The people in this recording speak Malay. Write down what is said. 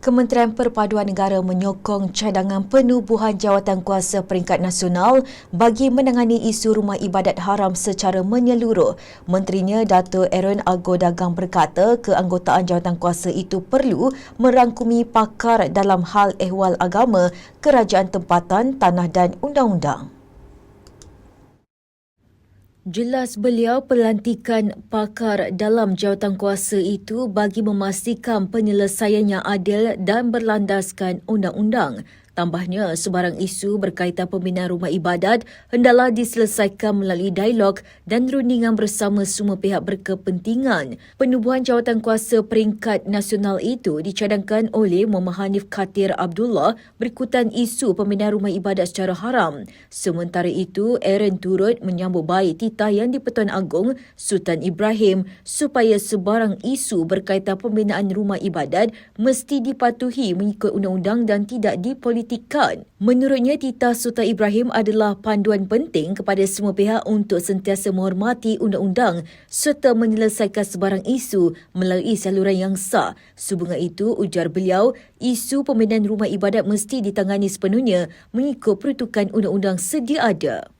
Kementerian Perpaduan Negara menyokong cadangan penubuhan jawatankuasa peringkat nasional bagi menangani isu rumah ibadat haram secara menyeluruh. Menterinya Dato' Aaron Argo Dagang berkata keanggotaan jawatankuasa itu perlu merangkumi pakar dalam hal ehwal agama, kerajaan tempatan, tanah dan undang-undang. Jelas beliau pelantikan pakar dalam jawatankuasa itu bagi memastikan penyelesaian yang adil dan berlandaskan undang-undang. Tambahnya, sebarang isu berkaitan pembinaan rumah ibadat hendaklah diselesaikan melalui dialog dan rundingan bersama semua pihak berkepentingan. Penubuhan jawatankuasa peringkat nasional itu dicadangkan oleh Muhammad Hanif Khatir Abdullah berikutan isu pembinaan rumah ibadat secara haram. Sementara itu, Aaron turut menyambut baik titah yang di-Pertuan Agong Sultan Ibrahim supaya sebarang isu berkaitan pembinaan rumah ibadat mesti dipatuhi mengikut undang-undang dan tidak dipolitikkan. Menurutnya, titah Sultan Ibrahim adalah panduan penting kepada semua pihak untuk sentiasa menghormati undang-undang serta menyelesaikan sebarang isu melalui saluran yang sah. Sehubungan itu, ujar beliau, isu pembinaan rumah ibadat mesti ditangani sepenuhnya mengikut peruntukan undang-undang sedia ada.